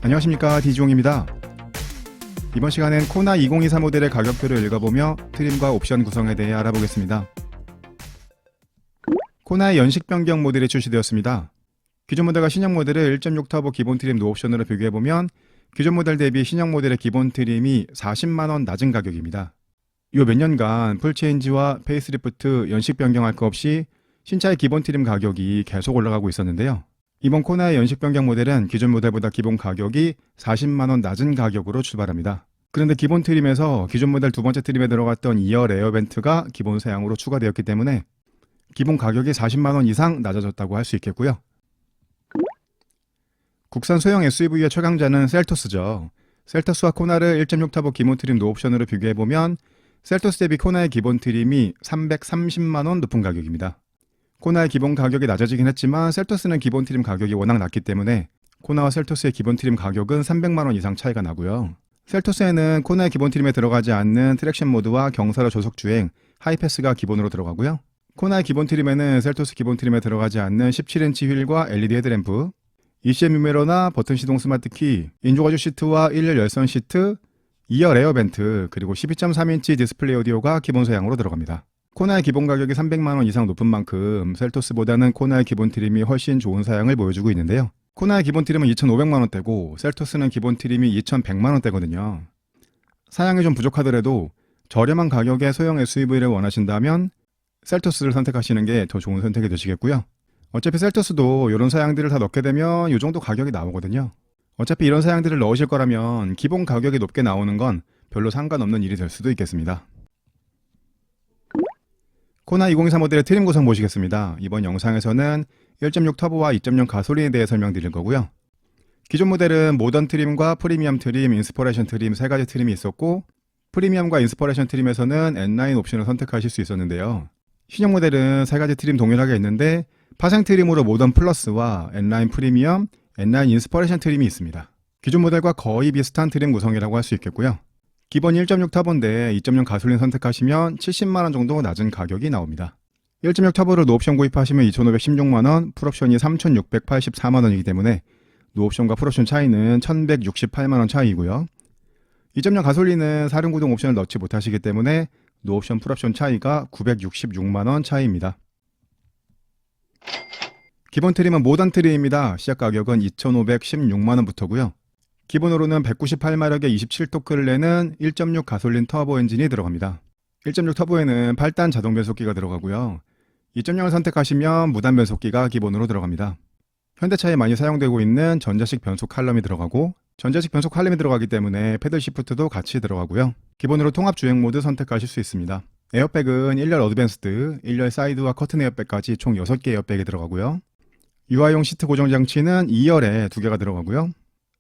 안녕하십니까, 디지용입니다. 이번 시간엔 코나 2024 모델의 가격표를 읽어보며 트림과 옵션 구성에 대해 알아보겠습니다. 코나의 연식 변경 모델이 출시되었습니다. 기존 모델과 신형 모델을 1.6 터보 기본 트림 노옵션으로 비교해보면 기존 모델 대비 신형 모델의 기본 트림이 40만원 낮은 가격입니다. 요 몇 년간 풀체인지와 페이스리프트, 연식 변경할 것 없이 신차의 기본 트림 가격이 계속 올라가고 있었는데요. 이번 코나의 연식 변경 모델은 기존 모델보다 기본 가격이 40만원 낮은 가격으로 출발합니다. 그런데 기본 트림에서 기존 모델 두 번째 트림에 들어갔던 2열 에어벤트가 기본 사양으로 추가되었기 때문에 기본 가격이 40만원 이상 낮아졌다고 할 수 있겠고요. 국산 소형 SUV의 최강자는 셀토스죠. 셀토스와 코나를 1.6 터보 기본 트림 노옵션으로 비교해보면 셀토스 대비 코나의 기본 트림이 330만원 높은 가격입니다. 코나의 기본 가격이 낮아지긴 했지만 셀토스는 기본 트림 가격이 워낙 낮기 때문에 코나와 셀토스의 기본 트림 가격은 300만원 이상 차이가 나고요. 셀토스에는 코나의 기본 트림에 들어가지 않는 트랙션 모드와 경사로 조속주행, 하이패스가 기본으로 들어가고요. 코나의 기본 트림에는 셀토스 기본 트림에 들어가지 않는 17인치 휠과 LED 헤드램프, ECM 유메러나 버튼 시동 스마트키, 인조가죽 시트와 1열 열선 시트, 2열 에어벤트, 그리고 12.3인치 디스플레이 오디오가 기본 사양으로 들어갑니다. 코나의 기본 가격이 300만원 이상 높은 만큼 셀토스보다는 코나의 기본 트림이 훨씬 좋은 사양을 보여주고 있는데요. 코나의 기본 트림은 2,500만원대고 셀토스는 기본 트림이 2,100만원대거든요. 사양이 좀 부족하더라도 저렴한 가격의 소형 SUV를 원하신다면 셀토스를 선택하시는 게 더 좋은 선택이 되시겠고요. 어차피 셀토스도 이런 사양들을 다 넣게 되면 이 정도 가격이 나오거든요. 어차피 이런 사양들을 넣으실 거라면 기본 가격이 높게 나오는 건 별로 상관없는 일이 될 수도 있겠습니다. 코나 2024 모델의 트림 구성 보시겠습니다. 이번 영상에서는 1.6 터보와 2.0 가솔린에 대해 설명드릴 거고요. 기존 모델은 모던 트림과 프리미엄 트림, 인스퍼레이션 트림 세 가지 트림이 있었고 프리미엄과 인스퍼레이션 트림에서는 N9 옵션을 선택하실 수 있었는데요. 신형 모델은 세 가지 트림 동일하게 있는데 파생 트림으로 모던 플러스와 N9 프리미엄, N9 인스퍼레이션 트림이 있습니다. 기존 모델과 거의 비슷한 트림 구성이라고 할 수 있겠고요. 기본 1.6 터보인데 2.0 가솔린 선택하시면 70만원 정도 낮은 가격이 나옵니다. 1.6 터보를 노옵션 구입하시면 2,516만원, 풀옵션이 3,684만원이기 때문에 노옵션과 풀옵션 차이는 1,168만원 차이이고요. 2.0 가솔린은 사륜구동 옵션을 넣지 못하시기 때문에 노옵션 풀옵션 차이가 966만원 차이입니다. 기본 트림은 모던 트림입니다. 시작 가격은 2,516만원부터고요. 기본으로는 198마력의 27토크를 내는 1.6 가솔린 터보 엔진이 들어갑니다. 1.6 터보에는 8단 자동 변속기가 들어가고요. 2.0을 선택하시면 무단 변속기가 기본으로 들어갑니다. 현대차에 많이 사용되고 있는 전자식 변속 칼럼이 들어가고 전자식 변속 칼럼이 들어가기 때문에 패들 시프트도 같이 들어가고요. 기본으로 통합 주행 모드 선택하실 수 있습니다. 에어백은 1열 어드밴스드, 1열 사이드와 커튼 에어백까지 총 6개 에어백이 들어가고요. 유아용 시트 고정 장치는 2열에 2개가 들어가고요.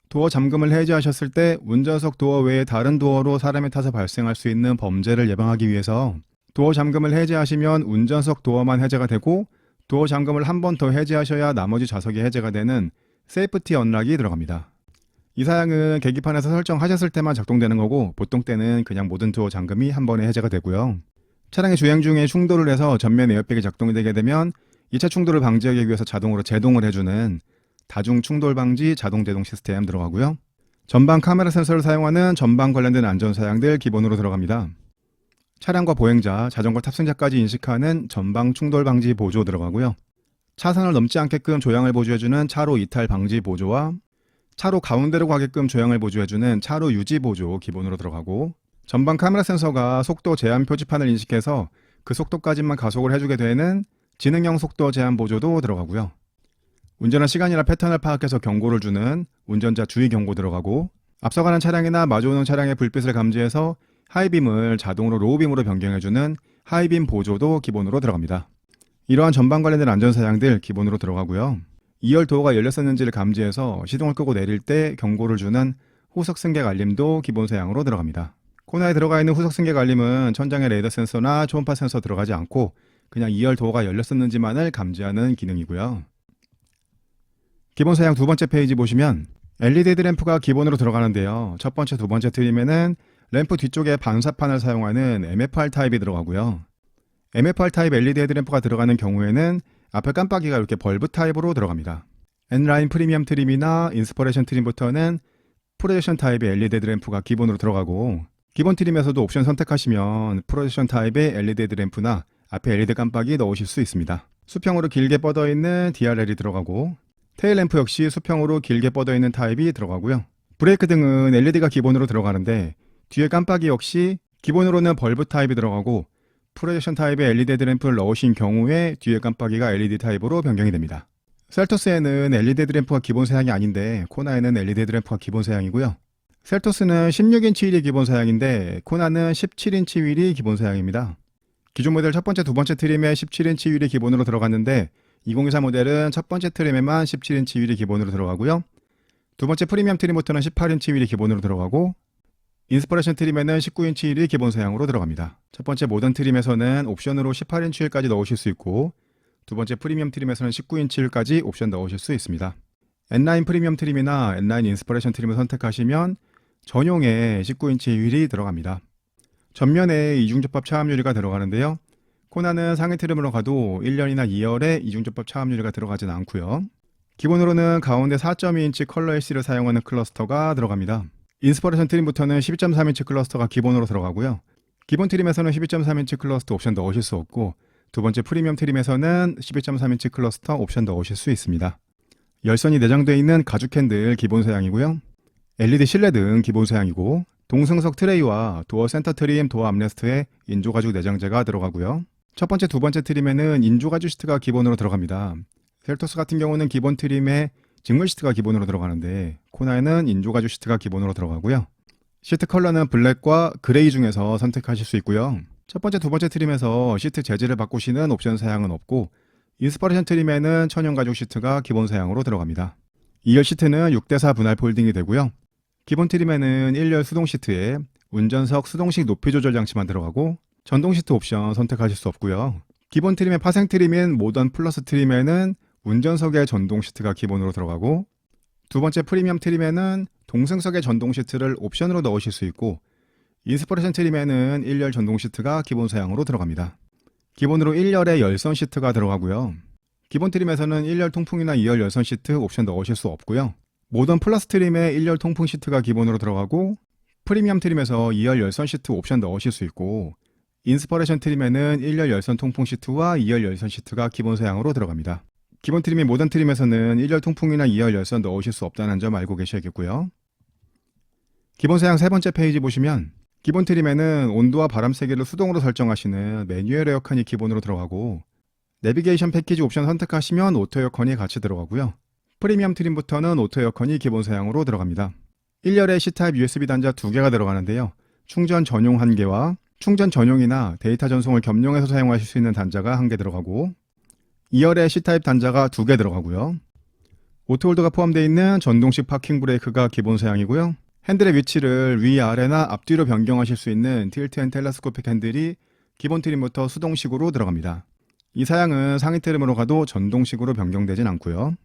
도어 잠금을 해제하셨을 때 운전석 도어 외에 다른 도어로 사람이 타서 발생할 수 있는 범죄를 예방하기 위해서 도어 잠금을 해제하시면 운전석 도어만 해제가 되고 도어 잠금을 한 번 더 해제하셔야 나머지 좌석이 해제가 되는 세이프티 언락이 들어갑니다. 이 사양은 계기판에서 설정하셨을 때만 작동되는 거고 보통 때는 그냥 모든 도어 잠금이 한 번에 해제가 되고요. 차량의 주행 중에 충돌을 해서 전면 에어백이 작동이 되게 되면 2차 충돌을 방지하기 위해서 자동으로 제동을 해주는 다중 충돌 방지 자동 제동 시스템 들어가고요. 전방 카메라 센서를 사용하는 전방 관련된 안전 사양들 기본으로 들어갑니다. 차량과 보행자, 자전거 탑승자까지 인식하는 전방 충돌 방지 보조 들어가고요. 차선을 넘지 않게끔 조향을 보조해주는 차로 이탈 방지 보조와 차로 가운데로 가게끔 조향을 보조해주는 차로 유지 보조 기본으로 들어가고 전방 카메라 센서가 속도 제한 표지판을 인식해서 그 속도까지만 가속을 해주게 되는 지능형 속도 제한 보조도 들어가고요. 운전할 시간이나 패턴을 파악해서 경고를 주는 운전자 주의 경고 들어가고 앞서가는 차량이나 마주오는 차량의 불빛을 감지해서 하이빔을 자동으로 로우빔으로 변경해주는 하이빔 보조도 기본으로 들어갑니다. 이러한 전방 관련된 안전사양들 기본으로 들어가고요. 2열 도어가 열렸었는지를 감지해서 시동을 끄고 내릴 때 경고를 주는 후석 승객 알림도 기본 사양으로 들어갑니다. 코너에 들어가 있는 후석 승객 알림은 천장에 레이더 센서나 초음파 센서 들어가지 않고 그냥 2열 도어가 열렸었는지만을 감지하는 기능이고요. 기본 사양 두 번째 페이지 보시면 LED 헤드램프가 기본으로 들어가는데요. 첫 번째, 두 번째 트림에는 램프 뒤쪽에 반사판을 사용하는 MFR 타입이 들어가고요. MFR 타입 LED 헤드램프가 들어가는 경우에는 앞에 깜빡이가 이렇게 벌브 타입으로 들어갑니다. N라인 프리미엄 트림이나 인스퍼레이션 트림부터는 프로젝션 타입의 LED 헤드램프가 기본으로 들어가고, 기본 트림에서도 옵션 선택하시면 프로젝션 타입의 LED 헤드램프나 앞에 LED 깜빡이 넣으실 수 있습니다. 수평으로 길게 뻗어있는 DRL이 들어가고, 테일램프 역시 수평으로 길게 뻗어있는 타입이 들어가고요. 브레이크 등은 LED가 기본으로 들어가는데 뒤에 깜빡이 역시 기본으로는 벌브 타입이 들어가고, 프로젝션 타입의 LED 헤드램프를 넣으신 경우에 뒤에 깜빡이가 LED 타입으로 변경이 됩니다. 셀토스에는 LED 헤드램프가 기본 사양이 아닌데 코나에는 LED 헤드램프가 기본 사양이고요. 셀토스는 16인치 휠이 기본 사양인데 코나는 17인치 휠이 기본 사양입니다. 기존 모델 첫 번째, 두 번째 트림에 17인치 휠이 기본으로 들어갔는데 2024 모델은 첫 번째 트림에만 17인치 휠이 기본으로 들어가고요. 두 번째 프리미엄 트림부터는 18인치 휠이 기본으로 들어가고, 인스퍼레이션 트림에는 19인치 휠이 기본 사양으로 들어갑니다. 첫 번째 모던 트림에서는 옵션으로 18인치 휠까지 넣으실 수 있고, 두 번째 프리미엄 트림에서는 19인치 휠까지 옵션 넣으실 수 있습니다. N9 프리미엄 트림이나 N9 인스퍼레이션 트림을 선택하시면 전용의 19인치 휠이 들어갑니다. 전면에 이중접합 차압유리가 들어가는데요. 코나는 상위 트림으로 가도 1년이나 2열에 이중접합 차압유리가 들어가진 않고요. 기본으로는 가운데 4.2인치 컬러 LC를 사용하는 클러스터가 들어갑니다. 인스퍼레이션 트림부터는 12.3인치 클러스터가 기본으로 들어가고요. 기본 트림에서는 12.3인치 클러스터 옵션 넣으실 수 없고, 두 번째 프리미엄 트림에서는 12.3인치 클러스터 옵션 넣으실 수 있습니다. 열선이 내장되어 있는 가죽 핸들 기본 사양이고요. LED 실내 등 기본 사양이고, 동승석 트레이와 도어 센터 트림, 도어 암레스트에 인조 가죽 내장재가 들어가고요. 첫 번째, 두 번째 트림에는 인조 가죽 시트가 기본으로 들어갑니다. 셀토스 같은 경우는 기본 트림에 직물 시트가 기본으로 들어가는데 코나에는 인조 가죽 시트가 기본으로 들어가고요. 시트 컬러는 블랙과 그레이 중에서 선택하실 수 있고요. 첫 번째, 두 번째 트림에서 시트 재질을 바꾸시는 옵션 사양은 없고, 인스퍼레이션 트림에는 천연 가죽 시트가 기본 사양으로 들어갑니다. 2열 시트는 6대4 분할 폴딩이 되고요. 기본 트림에는 1열 수동 시트에 운전석 수동식 높이 조절 장치만 들어가고, 전동 시트 옵션 선택하실 수 없고요. 기본 트림의 파생 트림인 모던 플러스 트림에는 운전석에 전동 시트가 기본으로 들어가고, 두 번째 프리미엄 트림에는 동승석에 전동 시트를 옵션으로 넣으실 수 있고, 인스퍼레이션 트림에는 1열 전동 시트가 기본 사양으로 들어갑니다. 기본으로 1열에 열선 시트가 들어가고요. 기본 트림에서는 1열 통풍이나 2열 열선 시트 옵션 넣으실 수 없고요. 모던 플러스 트림에 1열 통풍 시트가 기본으로 들어가고, 프리미엄 트림에서 2열 열선 시트 옵션 넣으실 수 있고, 인스퍼레이션 트림에는 1열 열선 통풍 시트와 2열 열선 시트가 기본 사양으로 들어갑니다. 기본 트림인 모던 트림에서는 1열 통풍이나 2열 열선 넣으실 수 없다는 점 알고 계셔야겠고요. 기본 사양 세 번째 페이지 보시면 기본 트림에는 온도와 바람 세기를 수동으로 설정하시는 매뉴얼 에어컨이 기본으로 들어가고, 내비게이션 패키지 옵션 선택하시면 오토 에어컨이 같이 들어가고요. 프리미엄 트림부터는 오토 에어컨이 기본 사양으로 들어갑니다. 1열에 C타입 USB 단자 2개가 들어가는데요. 충전 전용 1개와 충전 전용이나 데이터 전송을 겸용해서 사용하실 수 있는 단자가 1개 들어가고, 2열에 C타입 단자가 2개 들어가고요. 오토홀더가 포함되어 있는 전동식 파킹 브레이크가 기본 사양이고요. 핸들의 위치를 위아래나 앞뒤로 변경하실 수 있는 틸트 앤 텔레스코픽 핸들이 기본 트림부터 수동식으로 들어갑니다. 이 사양은 상위 트림으로 가도 전동식으로 변경되진 않고요.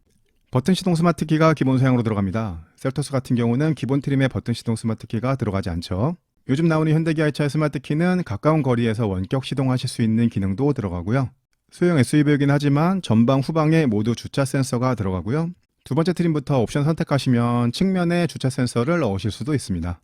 버튼 시동 스마트 키가 기본 사양으로 들어갑니다. 셀토스 같은 경우는 기본 트림에 버튼 시동 스마트 키가 들어가지 않죠. 요즘 나오는 현대기아차의 스마트 키는 가까운 거리에서 원격 시동하실 수 있는 기능도 들어가고요. 소형 SUV이긴 하지만 전방 후방에 모두 주차 센서가 들어가고요. 두 번째 트림부터 옵션 선택하시면 측면에 주차 센서를 넣으실 수도 있습니다.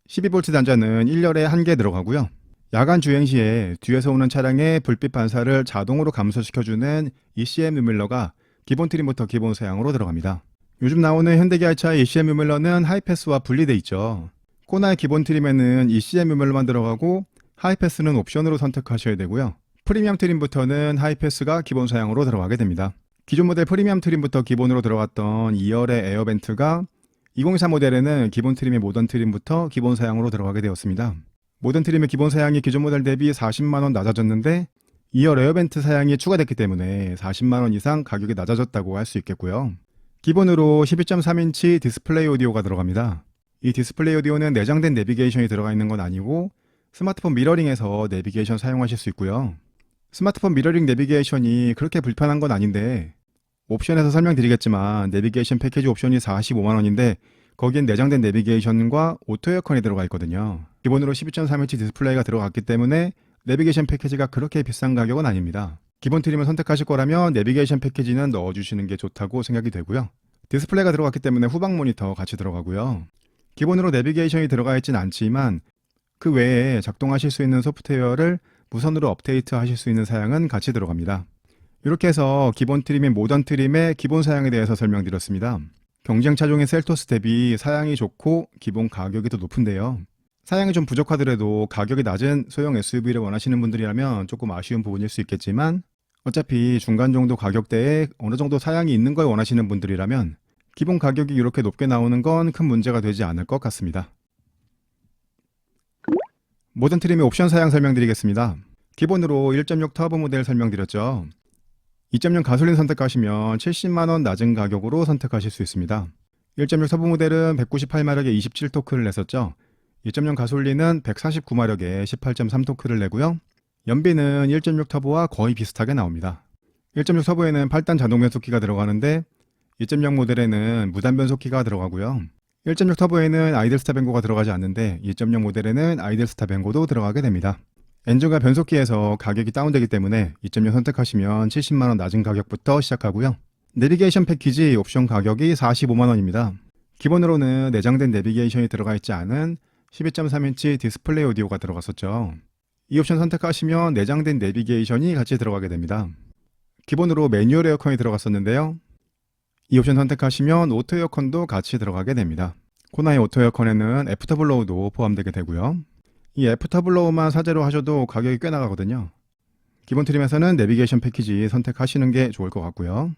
12V 단자는 1열에 1개 들어가고요. 야간 주행 시에 뒤에서 오는 차량의 불빛 반사를 자동으로 감소시켜주는 ECM 유밀러가 기본 트림부터 기본 사양으로 들어갑니다. 요즘 나오는 현대기아차의 ECM 유밀러는 하이패스와 분리되어 있죠. 코나의 기본 트림에는 ECM 유밀러만 들어가고 하이패스는 옵션으로 선택하셔야 되고요. 프리미엄 트림부터는 하이패스가 기본 사양으로 들어가게 됩니다. 기존 모델 프리미엄 트림부터 기본으로 들어갔던 2열의 에어벤트가 2024 모델에는 기본 트림의 모던 트림부터 기본 사양으로 들어가게 되었습니다. 모던 트림의 기본 사양이 기존 모델 대비 40만원 낮아졌는데 2열 에어벤트 사양이 추가됐기 때문에 40만원 이상 가격이 낮아졌다고 할 수 있겠고요. 기본으로 12.3인치 디스플레이 오디오가 들어갑니다. 이 디스플레이 오디오는 내장된 내비게이션이 들어가 있는 건 아니고 스마트폰 미러링에서 내비게이션 사용하실 수 있고요. 스마트폰 미러링 내비게이션이 그렇게 불편한 건 아닌데 옵션에서 설명드리겠지만 내비게이션 패키지 옵션이 45만원인데 거기엔 내장된 내비게이션과 오토 에어컨이 들어가 있거든요. 기본으로 12.3인치 디스플레이가 들어갔기 때문에 내비게이션 패키지가 그렇게 비싼 가격은 아닙니다. 기본 트림을 선택하실 거라면 내비게이션 패키지는 넣어주시는 게 좋다고 생각이 되고요. 디스플레이가 들어갔기 때문에 후방 모니터 같이 들어가고요. 기본으로 내비게이션이 들어가 있진 않지만 그 외에 작동하실 수 있는 소프트웨어를 무선으로 업데이트 하실 수 있는 사양은 같이 들어갑니다. 이렇게 해서 기본 트림인 모던 트림의 기본 사양에 대해서 설명드렸습니다. 경쟁 차종인 셀토스 대비 사양이 좋고 기본 가격이 더 높은데요. 사양이 좀 부족하더라도 가격이 낮은 소형 SUV를 원하시는 분들이라면 조금 아쉬운 부분일 수 있겠지만 어차피 중간 정도 가격대에 어느 정도 사양이 있는 걸 원하시는 분들이라면 기본 가격이 이렇게 높게 나오는 건 큰 문제가 되지 않을 것 같습니다. 모던 트림의 옵션 사양 설명드리겠습니다. 기본으로 1.6 터보 모델 설명드렸죠. 2.0 가솔린 선택하시면 70만원 낮은 가격으로 선택하실 수 있습니다. 1.6 터보 모델은 198마력에 27토크를 냈었죠. 2.0 가솔린은 149마력에 18.3토크를 내고요. 연비는 1.6 터보와 거의 비슷하게 나옵니다. 1.6 터보에는 8단 자동 변속기가 들어가는데 2.0 모델에는 무단 변속기가 들어가고요. 1.6 터보에는 아이들 스탑 앵고가 들어가지 않는데 2.0 모델에는 아이들 스탑 앵고도 들어가게 됩니다. 엔진과 변속기에서 가격이 다운되기 때문에 2.0 선택하시면 70만원 낮은 가격부터 시작하고요. 내비게이션 패키지 옵션 가격이 45만원입니다. 기본으로는 내장된 내비게이션이 들어가 있지 않은 12.3인치 디스플레이 오디오가 들어갔었죠. 이 옵션 선택하시면 내장된 내비게이션이 같이 들어가게 됩니다. 기본으로 매뉴얼 에어컨이 들어갔었는데요. 이 옵션 선택하시면 오토 에어컨도 같이 들어가게 됩니다. 코나의 오토 에어컨에는 애프터블로우도 포함되게 되고요. 이 애프터블로우만 사제로 하셔도 가격이 꽤 나가거든요. 기본 트림에서는 내비게이션 패키지 선택하시는 게 좋을 것 같고요.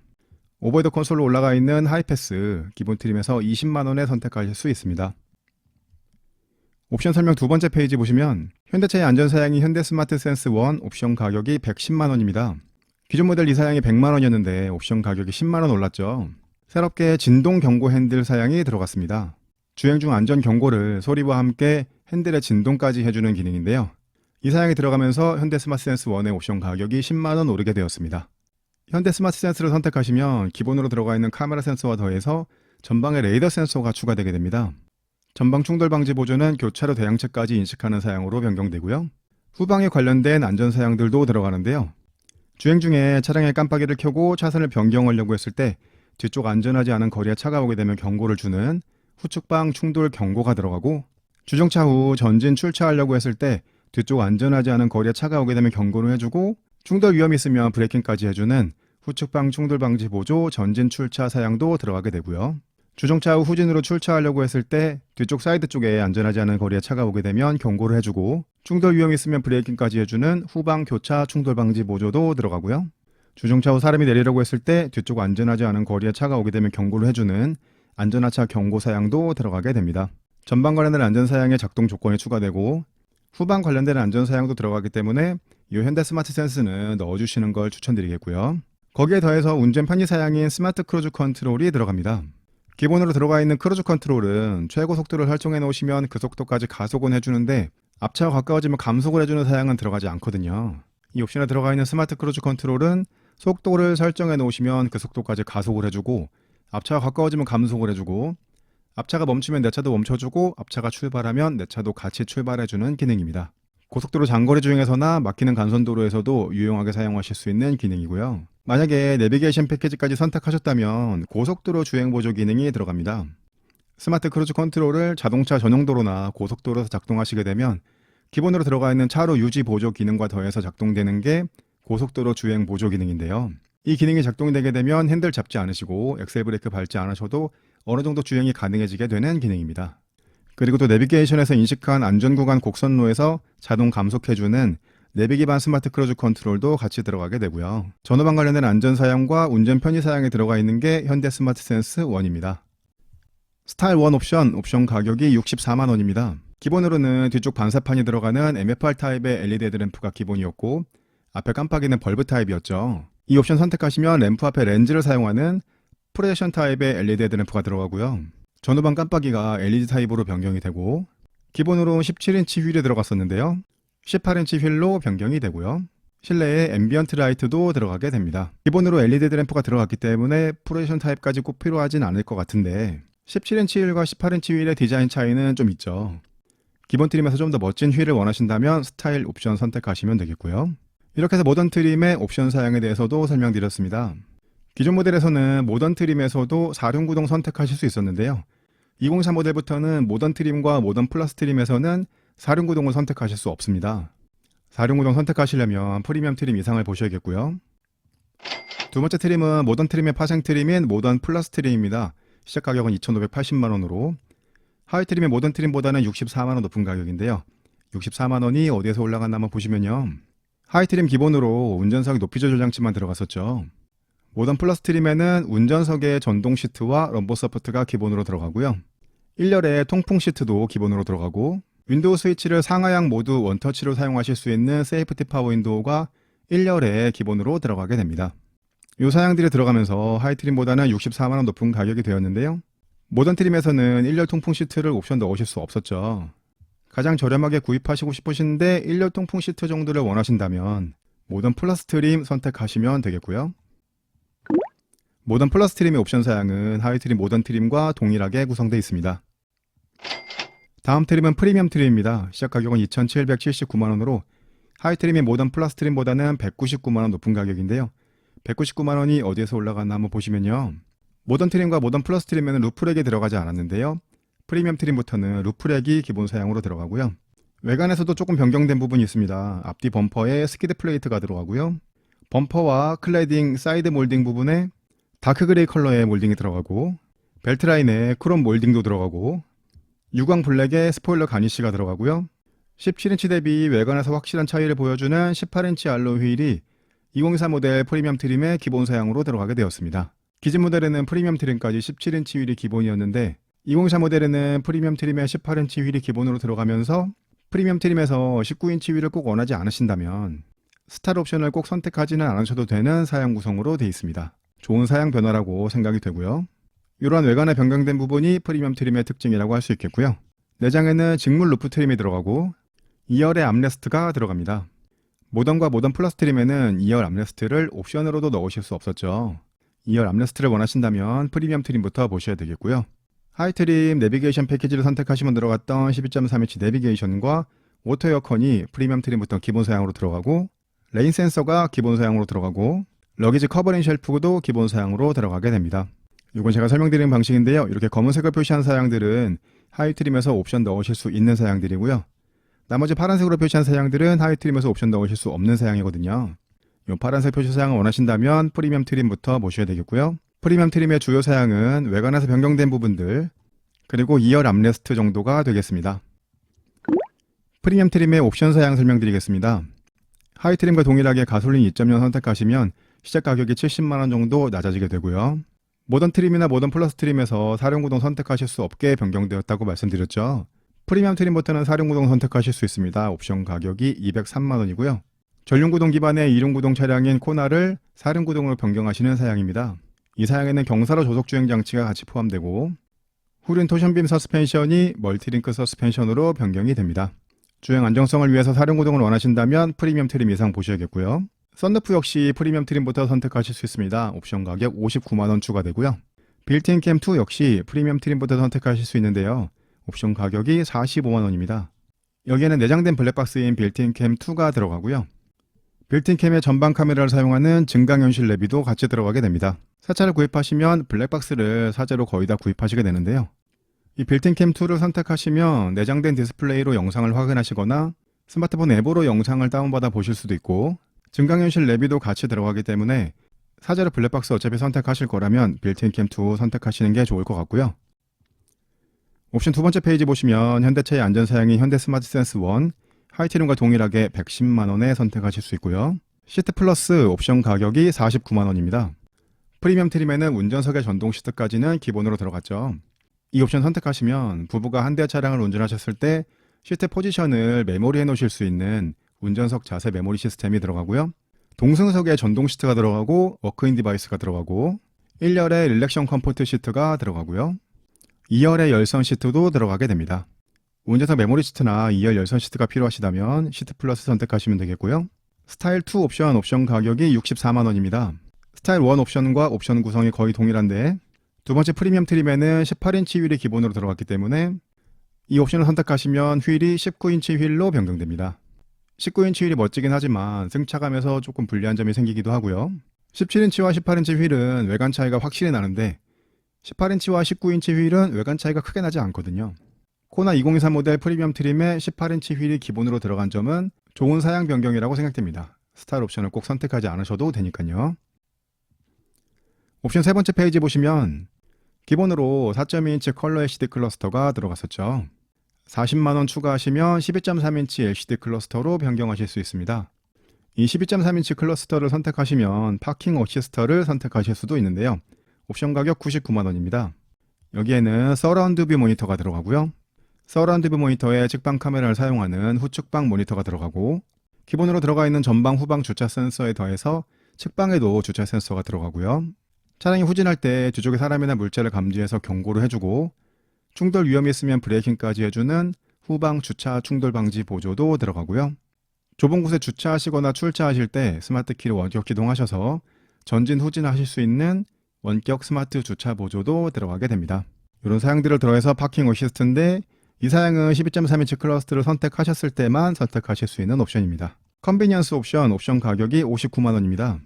오버헤드 콘솔로 올라가 있는 하이패스 기본 트림에서 20만원에 선택하실 수 있습니다. 옵션 설명 두 번째 페이지 보시면 현대차의 안전사양이 현대 스마트 센스 1 옵션 가격이 110만원입니다. 기존 모델 이 사양이 100만원이었는데 옵션 가격이 10만원 올랐죠. 새롭게 진동 경고 핸들 사양이 들어갔습니다. 주행 중 안전 경고를 소리와 함께 핸들의 진동까지 해주는 기능인데요. 이 사양이 들어가면서 현대 스마트 센스 1의 옵션 가격이 10만원 오르게 되었습니다. 현대 스마트 센스를 선택하시면 기본으로 들어가 있는 카메라 센서와 더해서 전방에 레이더 센서가 추가되게 됩니다. 전방 충돌 방지 보조는 교차로 대형체까지 인식하는 사양으로 변경되고요. 후방에 관련된 안전 사양들도 들어가는데요. 주행 중에 차량의 깜빡이를 켜고 차선을 변경하려고 했을 때 뒤쪽 안전하지 않은 거리에 차가 오게 되면 경고를 주는 후측방 충돌 경고가 들어가고 주정차 후 전진 출차하려고 했을 때 뒤쪽 안전하지 않은 거리에 차가 오게 되면 경고를 해주고 충돌 위험이 있으면 브레이킹까지 해주는 후측방 충돌 방지 보조 전진 출차 사양도 들어가게 되고요. 주정차 후 후진으로 출차하려고 했을 때 뒤쪽 사이드 쪽에 안전하지 않은 거리에 차가 오게 되면 경고를 해주고 충돌 위험이 있으면 브레이킹까지 해주는 후방 교차 충돌 방지 보조도 들어가고요. 주정차 후 사람이 내리려고 했을 때 뒤쪽 안전하지 않은 거리에 차가 오게 되면 경고를 해주는 안전하차 경고 사양도 들어가게 됩니다. 전방 관련된 안전 사양의 작동 조건이 추가되고 후방 관련된 안전 사양도 들어가기 때문에 이 현대 스마트 센스는 넣어주시는 걸 추천드리겠고요. 거기에 더해서 운전 편의 사양인 스마트 크루즈 컨트롤이 들어갑니다. 기본으로 들어가 있는 크루즈 컨트롤은 최고 속도를 설정해 놓으시면 그 속도까지 가속은 해주는데 앞차와 가까워지면 감속을 해주는 사양은 들어가지 않거든요. 이 옵션에 들어가 있는 스마트 크루즈 컨트롤은 속도를 설정해 놓으시면 그 속도까지 가속을 해주고 앞차와 가까워지면 감속을 해주고 앞차가 멈추면 내 차도 멈춰주고 앞차가 출발하면 내 차도 같이 출발해주는 기능입니다. 고속도로 장거리 주행에서나 막히는 간선도로에서도 유용하게 사용하실 수 있는 기능이고요. 만약에 내비게이션 패키지까지 선택하셨다면 고속도로 주행 보조 기능이 들어갑니다. 스마트 크루즈 컨트롤을 자동차 전용도로나 고속도로에서 작동하시게 되면 기본으로 들어가 있는 차로 유지 보조 기능과 더해서 작동되는 게 고속도로 주행 보조 기능인데요. 이 기능이 작동이 되게 되면 핸들 잡지 않으시고 엑셀 브레이크 밟지 않으셔도 어느 정도 주행이 가능해지게 되는 기능입니다. 그리고 또 내비게이션에서 인식한 안전구간 곡선로에서 자동 감속해주는 내비 기반 스마트 크루즈 컨트롤도 같이 들어가게 되고요. 전후방 관련된 안전 사양과 운전 편의 사양에 들어가 있는 게 현대 스마트 센스 1입니다. 스타일 1 옵션 가격이 64만원입니다. 기본으로는 뒤쪽 반사판이 들어가는 MFR 타입의 LED 헤드램프가 기본이었고 앞에 깜빡이는 벌브 타입이었죠. 이 옵션 선택하시면 램프 앞에 렌즈를 사용하는 프로젝션 타입의 LED 헤드램프가 들어가고요. 전후방 깜빡이가 LED 타입으로 변경이 되고 기본으로 17인치 휠이 들어갔었는데요. 18인치 휠로 변경이 되고요. 실내에 앰비언트 라이트도 들어가게 됩니다. 기본으로 LED 헤드램프가 들어갔기 때문에 프로젝션 타입까지 꼭 필요하진 않을 것 같은데 17인치 휠과 18인치 휠의 디자인 차이는 좀 있죠. 기본 트림에서 좀 더 멋진 휠을 원하신다면 스타일 옵션 선택하시면 되겠고요. 이렇게 해서 모던 트림의 옵션 사양에 대해서도 설명드렸습니다. 기존 모델에서는 모던 트림에서도 4륜 구동 선택하실 수 있었는데요. 204 모델부터는 모던 트림과 모던 플러스 트림에서는 4륜구동을 선택하실 수 없습니다. 4륜구동 선택하시려면 프리미엄 트림 이상을 보셔야겠고요. 두 번째 트림은 모던 트림의 파생 트림인 모던 플러스 트림입니다. 시작 가격은 2,580만원으로 하위 트림의 모던 트림보다는 64만원 높은 가격인데요. 64만원이 어디에서 올라갔나 한번 보시면요. 하위 트림 기본으로 운전석 높이 조절 장치만 들어갔었죠. 모던 플러스 트림에는 운전석에 전동 시트와 럼버 서포트가 기본으로 들어가고요. 1열에 통풍 시트도 기본으로 들어가고 윈도우 스위치를 상하향 모드 원터치로 사용하실 수 있는 세이프티 파워 윈도우가 1열에 기본으로 들어가게 됩니다. 이 사양들이 들어가면서 하위 트림보다는 64만원 높은 가격이 되었는데요. 모던 트림에서는 1열 통풍 시트를 옵션 넣으실 수 없었죠. 가장 저렴하게 구입하시고 싶으신데 1열 통풍 시트 정도를 원하신다면 모던 플러스 트림 선택하시면 되겠고요. 모던 플러스 트림의 옵션 사양은 하위 트림 모던 트림과 동일하게 구성되어 있습니다. 다음 트림은 프리미엄 트림입니다. 시작 가격은 2,779만원으로 하위 트림의 모던 플러스 트림보다는 199만원 높은 가격인데요. 199만원이 어디에서 올라갔나 한번 보시면요. 모던 트림과 모던 플러스 트림에는 루프렉이 들어가지 않았는데요. 프리미엄 트림부터는 루프렉이 기본 사양으로 들어가고요. 외관에서도 조금 변경된 부분이 있습니다. 앞뒤 범퍼에 스키드 플레이트가 들어가고요. 범퍼와 클래딩, 사이드 몰딩 부분에 다크 그레이 컬러의 몰딩이 들어가고 벨트 라인에 크롬 몰딩도 들어가고 유광 블랙에 스포일러 가니쉬가 들어가고요. 17인치 대비 외관에서 확실한 차이를 보여주는 18인치 알로 휠이 2024 모델 프리미엄 트림의 기본 사양으로 들어가게 되었습니다. 기존 모델에는 프리미엄 트림까지 17인치 휠이 기본이었는데 2024 모델에는 프리미엄 트림에 18인치 휠이 기본으로 들어가면서 프리미엄 트림에서 19인치 휠을 꼭 원하지 않으신다면 스타일 옵션을 꼭 선택하지는 않으셔도 되는 사양 구성으로 되어 있습니다. 좋은 사양 변화라고 생각이 되고요. 이러한 외관에 변경된 부분이 프리미엄 트림의 특징이라고 할 수 있겠고요. 내장에는 직물 루프 트림이 들어가고 2열의 암레스트가 들어갑니다. 모던과 모던 플러스 트림에는 2열 암레스트를 옵션으로도 넣으실 수 없었죠. 2열 암레스트를 원하신다면 프리미엄 트림부터 보셔야 되겠고요. 하이 트림 내비게이션 패키지를 선택하시면 들어갔던 12.3인치 내비게이션과 오토 에어컨이 프리미엄 트림부터 기본 사양으로 들어가고 레인 센서가 기본 사양으로 들어가고 러기지 커버링 쉘프도 기본 사양으로 들어가게 됩니다. 이건 제가 설명드리는 방식인데요. 이렇게 검은색을 표시한 사양들은 하위 트림에서 옵션 넣으실 수 있는 사양들이고요. 나머지 파란색으로 표시한 사양들은 하위 트림에서 옵션 넣으실 수 없는 사양이거든요. 이 파란색 표시 사양을 원하신다면 프리미엄 트림부터 보셔야 되겠고요. 프리미엄 트림의 주요 사양은 외관에서 변경된 부분들 그리고 2열 암레스트 정도가 되겠습니다. 프리미엄 트림의 옵션 사양 설명드리겠습니다. 하위 트림과 동일하게 가솔린 2.0 선택하시면 시작 가격이 70만원 정도 낮아지게 되고요. 모던 트림이나 모던 플러스 트림에서 4륜구동 선택하실 수 없게 변경되었다고 말씀드렸죠. 프리미엄 트림부터는 4륜구동 선택하실 수 있습니다. 옵션 가격이 203만원이고요. 전륜구동 기반의 2륜구동 차량인 코나를 4륜구동으로 변경하시는 사양입니다. 이 사양에는 경사로 조속 주행 장치가 같이 포함되고 후륜 토션빔 서스펜션이 멀티링크 서스펜션으로 변경이 됩니다. 주행 안정성을 위해서 4륜구동을 원하신다면 프리미엄 트림 이상 보셔야겠고요. 썬루프 역시 프리미엄 트림부터 선택하실 수 있습니다. 옵션 가격 59만원 추가되고요. 빌트인 캠 2 역시 프리미엄 트림부터 선택하실 수 있는데요. 옵션 가격이 45만원입니다. 여기에는 내장된 블랙박스인 빌트인 캠 2가 들어가고요. 빌트인 캠의 전방 카메라를 사용하는 증강현실 내비도 같이 들어가게 됩니다. 새 차를 구입하시면 블랙박스를 사제로 거의 다 구입하시게 되는데요. 이 빌트인 캠 2를 선택하시면 내장된 디스플레이로 영상을 확인하시거나 스마트폰 앱으로 영상을 다운받아 보실 수도 있고 증강현실 내비도 같이 들어가기 때문에 사제로 블랙박스 어차피 선택하실 거라면 빌트인 캠 2 선택하시는 게 좋을 것 같고요. 옵션 두 번째 페이지 보시면 현대차의 안전사양인 현대 스마트 센스 1 하이트림과 동일하게 110만원에 선택하실 수 있고요. 시트 플러스 옵션 가격이 49만원입니다. 프리미엄 트림에는 운전석의 전동 시트까지는 기본으로 들어갔죠. 이 옵션 선택하시면 부부가 한 대 차량을 운전하셨을 때 시트 포지션을 메모리해 놓으실 수 있는 운전석 자세 메모리 시스템이 들어가고요. 동승석에 전동 시트가 들어가고 워크인 디바이스가 들어가고 1열에 릴렉션 컴포트 시트가 들어가고요. 2열에 열선 시트도 들어가게 됩니다. 운전석 메모리 시트나 2열 열선 시트가 필요하시다면 시트 플러스 선택하시면 되겠고요. 스타일 2 옵션 가격이 64만원입니다. 스타일 1 옵션과 옵션 구성이 거의 동일한데 두 번째 프리미엄 트림에는 18인치 휠이 기본으로 들어갔기 때문에 이 옵션을 선택하시면 휠이 19인치 휠로 변경됩니다. 19인치 휠이 멋지긴 하지만 승차감에서 조금 불리한 점이 생기기도 하고요. 17인치와 18인치 휠은 외관 차이가 확실히 나는데 18인치와 19인치 휠은 외관 차이가 크게 나지 않거든요. 코나 2023 모델 프리미엄 트림에 18인치 휠이 기본으로 들어간 점은 좋은 사양 변경이라고 생각됩니다. 스타일 옵션을 꼭 선택하지 않으셔도 되니까요. 옵션 세 번째 페이지 보시면 기본으로 4.2인치 컬러 LCD 클러스터가 들어갔었죠. 40만원 추가하시면 12.3인치 LCD 클러스터로 변경하실 수 있습니다. 이 12.3인치 클러스터를 선택하시면 파킹 어시스터를 선택하실 수도 있는데요. 옵션 가격 99만원입니다. 여기에는 서라운드 뷰 모니터가 들어가고요. 서라운드 뷰 모니터에 측방 카메라를 사용하는 후측방 모니터가 들어가고, 기본으로 들어가 있는 전방 후방 주차 센서에 더해서 측방에도 주차 센서가 들어가고요. 차량이 후진할 때 뒤쪽에 사람이나 물체를 감지해서 경고를 해주고, 충돌 위험이 있으면 브레이킹까지 해주는 후방 주차 충돌 방지 보조도 들어가고요. 좁은 곳에 주차하시거나 출차하실 때 스마트 키로 원격 기동하셔서 전진 후진하실 수 있는 원격 스마트 주차 보조도 들어가게 됩니다. 이런 사양들을 더해서 파킹 어시스트인데, 이 사양은 12.3인치 클러스터를 선택하셨을 때만 선택하실 수 있는 옵션입니다. 컨비니언스 옵션 가격이 59만원입니다.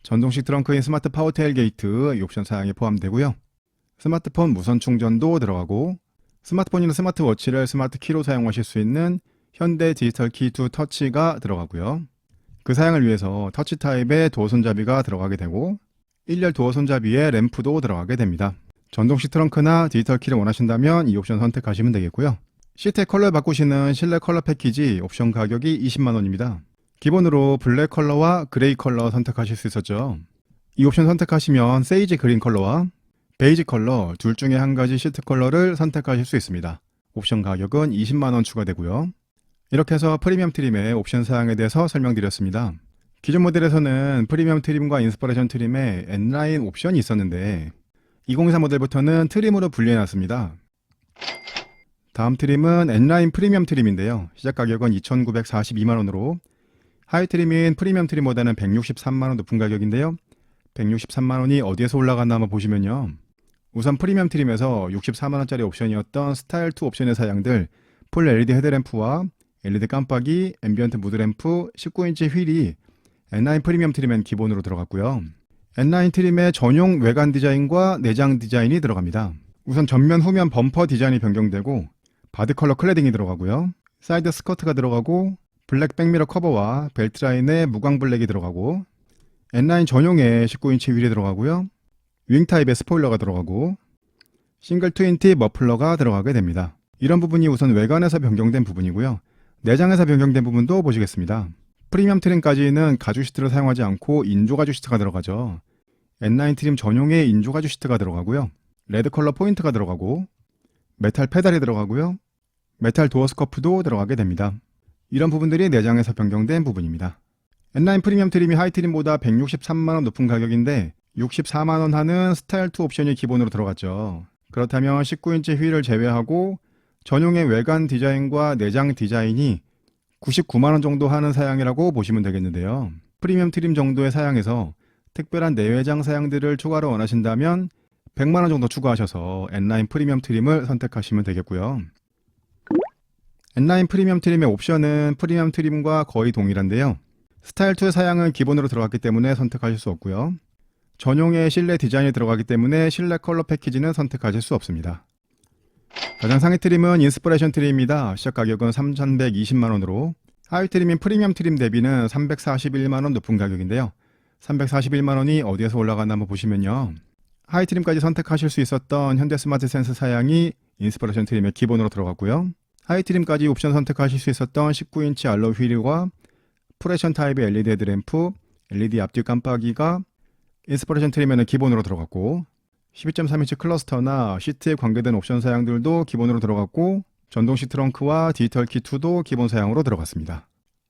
전동식 트렁크인 스마트 파워 테일게이트 이 옵션 사양에 포함되고요. 스마트폰 무선 충전도 들어가고, 스마트폰이나 스마트워치를 스마트 키로 사용하실 수 있는 현대 디지털 키 투 터치가 들어가고요. 그 사양을 위해서 터치 타입의 도어 손잡이가 들어가게 되고, 1열 도어 손잡이에 램프도 들어가게 됩니다. 전동식 트렁크나 디지털 키를 원하신다면 이 옵션 선택하시면 되겠고요. 시트의 컬러를 바꾸시는 실내 컬러 패키지 옵션 가격이 20만원입니다. 기본으로 블랙 컬러와 그레이 컬러 선택하실 수 있었죠. 이 옵션 선택하시면 세이지 그린 컬러와 베이지 컬러 둘 중에 한 가지 시트 컬러를 선택하실 수 있습니다. 옵션 가격은 20만원 추가되고요. 이렇게 해서 프리미엄 트림의 옵션 사양에 대해서 설명드렸습니다. 기존 모델에서는 프리미엄 트림과 인스퍼레이션 트림에 N라인 옵션이 있었는데 2023 모델부터는 트림으로 분리해놨습니다. 다음 트림은 N라인 프리미엄 트림인데요. 시작 가격은 2,942만원으로 하이 트림인 프리미엄 트림보다는 163만원 높은 가격인데요. 163만원이 어디에서 올라갔나 한번 보시면요. 우선 프리미엄 트림에서 64만원짜리 옵션이었던 스타일 2 옵션의 사양들 풀 LED 헤드램프와 LED 깜빡이, 앰비언트 무드램프, 19인치 휠이 N9 프리미엄 트림엔 기본으로 들어갔고요. N9 트림의 전용 외관 디자인과 내장 디자인이 들어갑니다. 우선 전면 후면 범퍼 디자인이 변경되고 바디 컬러 클래딩이 들어가고요. 사이드 스커트가 들어가고 블랙 백미러 커버와 벨트 라인에 무광 블랙이 들어가고 N9 전용의 19인치 휠이 들어가고요. 윙 타입의 스포일러가 들어가고 싱글 트윈티 머플러가 들어가게 됩니다. 이런 부분이 우선 외관에서 변경된 부분이고요. 내장에서 변경된 부분도 보시겠습니다. 프리미엄 트림까지는 가죽 시트를 사용하지 않고 인조 가죽 시트가 들어가죠. N9 트림 전용의 인조 가죽 시트가 들어가고요. 레드 컬러 포인트가 들어가고 메탈 페달이 들어가고요. 메탈 도어 스커프도 들어가게 됩니다. 이런 부분들이 내장에서 변경된 부분입니다. N9 프리미엄 트림이 하이 트림보다 163만원 높은 가격인데 64만원 하는 스타일 2 옵션이 기본으로 들어갔죠. 그렇다면 19인치 휠을 제외하고 전용의 외관 디자인과 내장 디자인이 99만원 정도 하는 사양이라고 보시면 되겠는데요. 프리미엄 트림 정도의 사양에서 특별한 내외장 사양들을 추가로 원하신다면 100만원 정도 추가하셔서 N9 프리미엄 트림을 선택하시면 되겠고요. N9 프리미엄 트림의 옵션은 프리미엄 트림과 거의 동일한데요. 스타일 2의 사양은 기본으로 들어갔기 때문에 선택하실 수 없고요. 전용의 실내 디자인이 들어가기 때문에 실내 컬러 패키지는 선택하실 수 없습니다. 가장 상위 트림은 인스퍼레이션 트림입니다. 시작 가격은 3,120만원으로 하위 트림인 프리미엄 트림 대비는 341만원 높은 가격인데요. 341만원이 어디에서 올라갔나 한번 보시면요. 하이 트림까지 선택하실 수 있었던 현대 스마트 센스 사양이 인스퍼레이션 트림에 기본으로 들어갔고요. 하이 트림까지 옵션 선택하실 수 있었던 19인치 알로이 휠과 프레션 타입의 LED 헤드램프, LED 앞뒤 깜빡이가 인스퍼레이션 트림에는 기본으로 들어갔고 12.3인치 클러스터나 시트에 관계된 옵션 사양들도 기본으로 들어갔고 전동식 트렁크와 디지털 키 2도 기본 사양으로 들어갔습니다.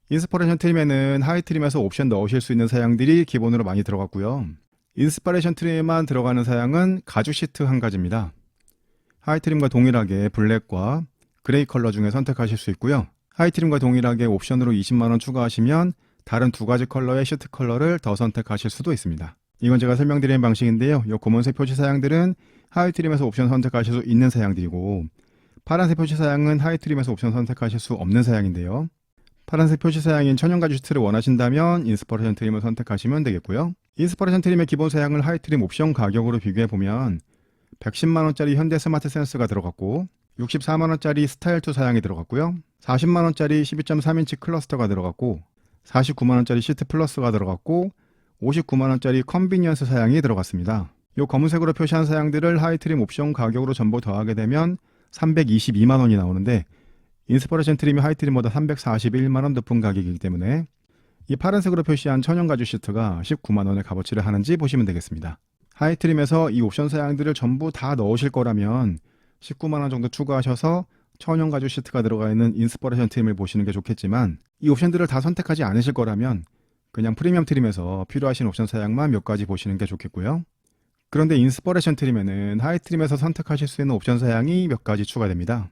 인스퍼레이션 트림에는 하이 트림에서 옵션 넣으실 수 있는 사양들이 기본으로 많이 들어갔고요. 인스퍼레이션 트림에만 들어가는 사양은 가죽 시트 한 가지입니다. 하이 트림과 동일하게 블랙과 그레이 컬러 중에 선택하실 수 있고요. 하이 트림과 동일하게 옵션으로 20만원 추가하시면 다른 두 가지 컬러의 시트 컬러를 더 선택하실 수도 있습니다. 이건 제가 설명드리는 방식인데요. 이 검은색 표시 사양들은 하이 트림에서 옵션 선택하실 수 있는 사양들이고 파란색 표시 사양은 하이 트림에서 옵션 선택하실 수 없는 사양인데요. 파란색 표시 사양인 천연가죽 시트를 원하신다면 인스퍼레이션 트림을 선택하시면 되겠고요. 인스퍼레이션 트림의 기본 사양을 하이 트림 옵션 가격으로 비교해보면 110만원짜리 현대 스마트 센스가 들어갔고 64만원짜리 스타일2 사양이 들어갔고요. 40만원짜리 12.3인치 클러스터가 들어갔고 49만원짜리 시트 플러스가 들어갔고 59만원짜리 컨비니언스 사양이 들어갔습니다. 이 검은색으로 표시한 사양들을 하이트림 옵션 가격으로 전부 더하게 되면 322만원이 나오는데 인스퍼레이션 트림이 하이트림보다 341만원 높은 가격이기 때문에 이 파란색으로 표시한 천연 가죽 시트가 19만원의 값어치를 하는지 보시면 되겠습니다. 하이트림에서 이 옵션 사양들을 전부 다 넣으실 거라면 19만원 정도 추가하셔서 천연 가죽 시트가 들어가 있는 인스퍼레이션 트림을 보시는 게 좋겠지만 이 옵션들을 다 선택하지 않으실 거라면 그냥 프리미엄 트림에서 필요하신 옵션 사양만 몇 가지 보시는 게 좋겠고요. 그런데 인스퍼레이션 트림에는 하이트림에서 선택하실 수 있는 옵션 사양이 몇 가지 추가됩니다.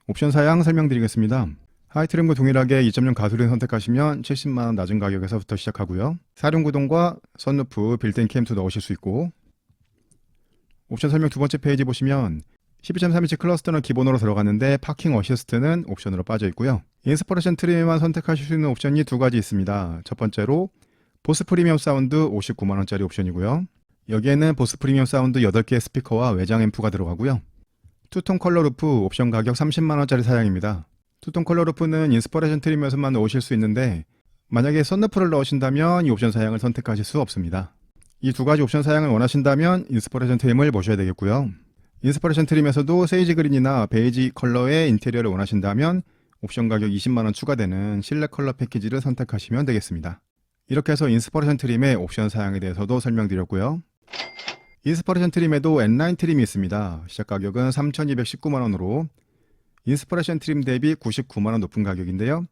옵션 사양 설명드리겠습니다. 하이트림과 동일하게 2.0 가솔린 선택하시면 70만원 낮은 가격에서부터 시작하고요. 사륜구동과 선루프, 빌트인 캠2 넣으실 수 있고 옵션 설명 두 번째 페이지 보시면 12.3인치 클러스터는 기본으로 들어갔는데 파킹 어시스트는 옵션으로 빠져 있고요. 인스퍼레이션 트림에만 선택하실 수 있는 옵션이 두 가지 있습니다. 첫 번째로 보스 프리미엄 사운드 59만원짜리 옵션이고요. 여기에는 보스 프리미엄 사운드 8개의 스피커와 외장 앰프가 들어가고요. 투톤 컬러 루프 옵션 가격 30만원짜리 사양입니다. 투톤 컬러 루프는 인스퍼레이션 트림에서만 넣으실 수 있는데 만약에 선루프를 넣으신다면 이 옵션 사양을 선택하실 수 없습니다. 이 두 가지 옵션 사양을 원하신다면 인스퍼레이션 트림을 보셔야 되겠고요. 인스퍼레이션 트림에서도 세이지 그린이나 베이지 컬러의 인테리어를 원하신다면 옵션 가격 20만원 추가되는 실내 컬러 패키지를 선택하시면 되겠습니다. 이렇게 해서 인스퍼레이션 트림의 옵션 사양에 대해서도 설명드렸고요. 인스퍼레이션 트림에도 N9 트림이 있습니다. 시작 가격은 3,219만원으로 인스퍼레이션 트림 대비 99만원 높은 가격인데요.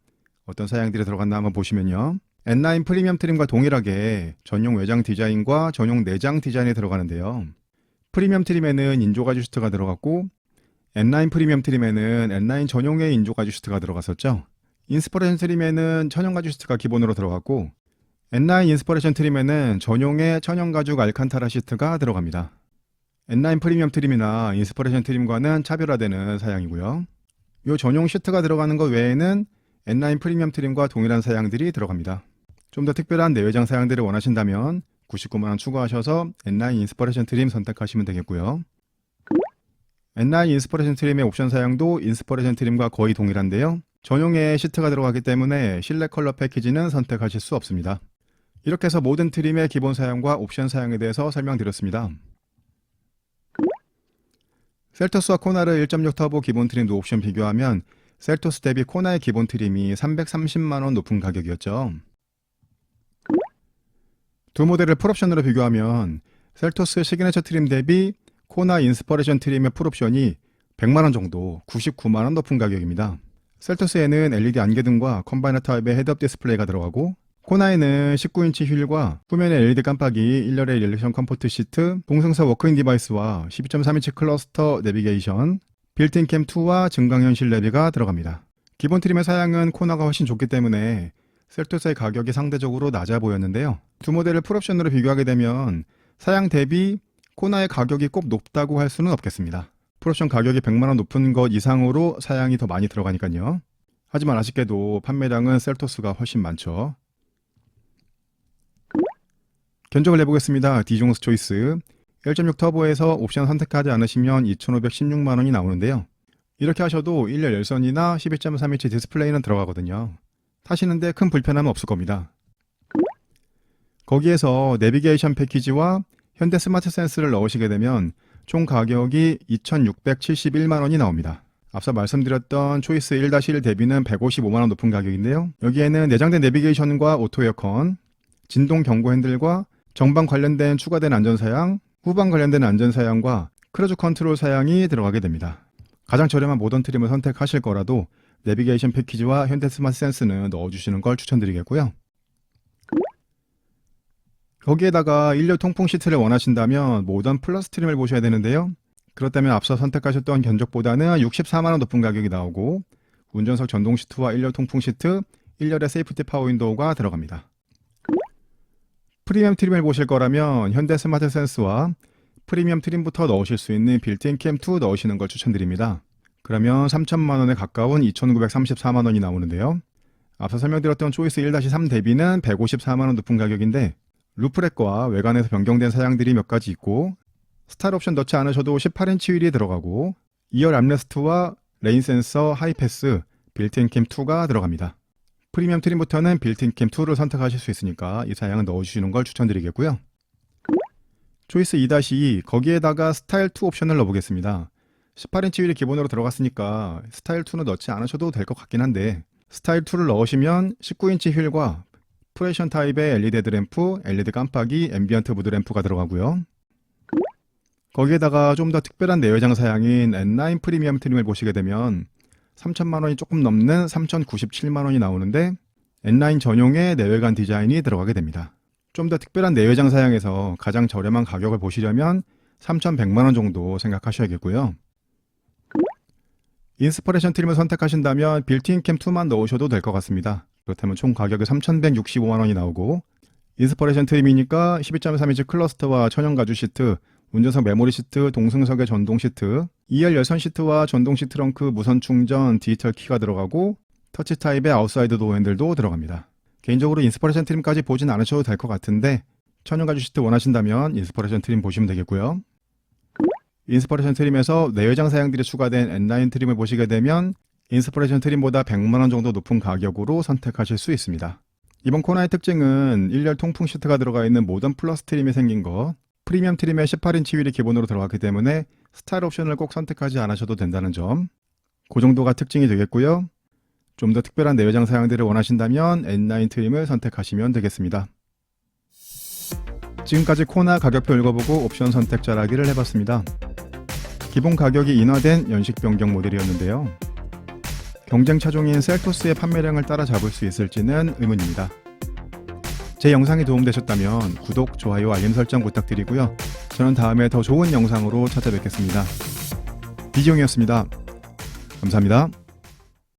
어떤 사양들이 들어갔나 한번 보시면요. N9 프리미엄 트림과 동일하게 전용 외장 디자인과 전용 내장 디자인이 들어가는데요. 프리미엄 트림에는 인조가죽 시트가 들어갔고 N9 프리미엄 트림에는 N9 전용의 인조가죽 시트가 들어갔었죠. 인스퍼레이션 트림에는 천연가죽 시트가 기본으로 들어갔고 N9 인스퍼레이션 트림에는 전용의 천연가죽 알칸타라 시트가 들어갑니다. N9 프리미엄 트림이나 인스퍼레이션 트림과는 차별화되는 사양이고요. 이 전용 시트가 들어가는 것 외에는 N9 프리미엄 트림과 동일한 사양들이 들어갑니다. 좀 더 특별한 내외장 사양들을 원하신다면 99만원 추가하셔서 N9 인스퍼레이션 트림 선택하시면 되겠고요. N9 인스퍼레이션 트림의 옵션 사양도 인스퍼레이션 트림과 거의 동일한데요. 전용의 시트가 들어가기 때문에 실내 컬러 패키지는 선택하실 수 없습니다. 이렇게 해서 모든 트림의 기본 사양과 옵션 사양에 대해서 설명드렸습니다. 셀토스와 코나를 1.6 터보 기본 트림도 옵션 비교하면 셀토스 대비 코나의 기본 트림이 330만원 높은 가격이었죠. 두 모델을 풀옵션으로 비교하면 셀토스 시그니처 트림 대비 코나 인스퍼레이션 트림의 풀옵션이 100만원 정도 99만원 높은 가격입니다. 셀토스에는 LED 안개등과 컴바이너 타입의 헤드업 디스플레이가 들어가고 코나에는 19인치 휠과 후면에 LED 깜빡이, 1열의 릴렉션 컴포트 시트, 동승사 워크인 디바이스와 12.3인치 클러스터 내비게이션, 빌트인 캠2와 증강현실 내비가 들어갑니다. 기본 트림의 사양은 코나가 훨씬 좋기 때문에 셀토스의 가격이 상대적으로 낮아 보였는데요. 두 모델을 풀옵션으로 비교하게 되면 사양 대비 코나의 가격이 꼭 높다고 할 수는 없겠습니다. 풀옵션 가격이 100만원 높은 것 이상으로 사양이 더 많이 들어가니까요. 하지만 아쉽게도 판매량은 셀토스가 훨씬 많죠. 견적을 해보겠습니다. 디종스 초이스 1.6 터보에서 옵션 선택하지 않으시면 2,516만원이 나오는데요. 이렇게 하셔도 1열 열선이나 12.3인치 디스플레이는 들어가거든요. 타시는데 큰 불편함은 없을 겁니다. 거기에서 내비게이션 패키지와 현대 스마트 센스를 넣으시게 되면 총 가격이 2,671만원이 나옵니다. 앞서 말씀드렸던 초이스 1-1 대비는 155만원 높은 가격인데요. 여기에는 내장된 내비게이션과 오토 에어컨, 진동 경고 핸들과 정방 관련된 추가된 안전사양, 후방 관련된 안전사양과 크루즈 컨트롤 사양이 들어가게 됩니다. 가장 저렴한 모던 트림을 선택하실 거라도 내비게이션 패키지와 현대 스마트 센스는 넣어주시는 걸 추천드리겠고요. 거기에다가 1열 통풍 시트를 원하신다면 모던 플러스 트림을 보셔야 되는데요. 그렇다면 앞서 선택하셨던 견적보다는 64만원 높은 가격이 나오고 운전석 전동 시트와 1열 통풍 시트, 1열의 세이프티 파워 윈도우가 들어갑니다. 프리미엄 트림을 보실 거라면 현대 스마트 센스와 프리미엄 트림부터 넣으실 수 있는 빌트인 캠2 넣으시는 걸 추천드립니다. 그러면 3천만원에 가까운 2,934만원이 나오는데요. 앞서 설명드렸던 초이스 1-3 대비는 154만원 높은 가격인데 루프렉과 외관에서 변경된 사양들이 몇 가지 있고 스타일 옵션 넣지 않으셔도 18인치 휠이 들어가고 2열 암레스트와 레인 센서, 하이패스, 빌트인 캠 2가 들어갑니다. 프리미엄 트림부터는 빌트인 캠 2를 선택하실 수 있으니까 이 사양은 넣어주시는 걸 추천드리겠고요. 초이스 2-2 거기에다가 스타일 2 옵션을 넣어보겠습니다. 18인치 휠이 기본으로 들어갔으니까 스타일 2는 넣지 않으셔도 될 것 같긴 한데 스타일 2를 넣으시면 19인치 휠과 프레션 타입의 LED 헤드램프, LED 깜빡이, 앰비언트 무드 램프가 들어가고요. 거기에다가 좀 더 특별한 내외장 사양인 N9 프리미엄 트림을 보시게 되면 3,000만 원이 조금 넘는 3,097만 원이 나오는데 N9 전용의 내외관 디자인이 들어가게 됩니다. 좀 더 특별한 내외장 사양에서 가장 저렴한 가격을 보시려면 3,100만 원 정도 생각하셔야겠고요. 인스퍼레이션 트림을 선택하신다면 빌트인 캠 2만 넣으셔도 될 것 같습니다. 그렇다면 총 가격이 3,165만 원이 나오고 인스퍼레이션 트림이니까 12.3인치 클러스터와 천연 가죽 시트, 운전석 메모리 시트, 동승석의 전동 시트, 2열 열선 시트와 전동 시트 트렁크, 무선 충전, 디지털 키가 들어가고 터치 타입의 아웃사이드 도어 핸들도 들어갑니다. 개인적으로 인스퍼레이션 트림까지 보진 않으셔도 될 것 같은데 천연 가죽 시트 원하신다면 인스퍼레이션 트림 보시면 되겠고요. 인스퍼레이션 트림에서 내외장 사양들이 추가된 N9 트림을 보시게 되면 인스퍼레이션 트림보다 100만 원 정도 높은 가격으로 선택하실 수 있습니다. 이번 코나의 특징은 1열 통풍 시트가 들어가 있는 모던 플러스 트림이 생긴 것, 프리미엄 트림에 18인치 휠이 기본으로 들어갔기 때문에 스타일 옵션을 꼭 선택하지 않으셔도 된다는 점, 그 정도가 특징이 되겠고요. 좀 더 특별한 내외장 사양들을 원하신다면 N9 트림을 선택하시면 되겠습니다. 지금까지 코나 가격표 읽어보고 옵션 선택 자라기를 해봤습니다. 기본 가격이 인하된 연식 변경 모델이었는데요. 경쟁 차종인 셀토스의 판매량을 따라잡을 수 있을지는 의문입니다. 제 영상이 도움되셨다면 구독, 좋아요, 알림 설정 부탁드리고요. 저는 다음에 더 좋은 영상으로 찾아뵙겠습니다. 비지용이었습니다. 감사합니다.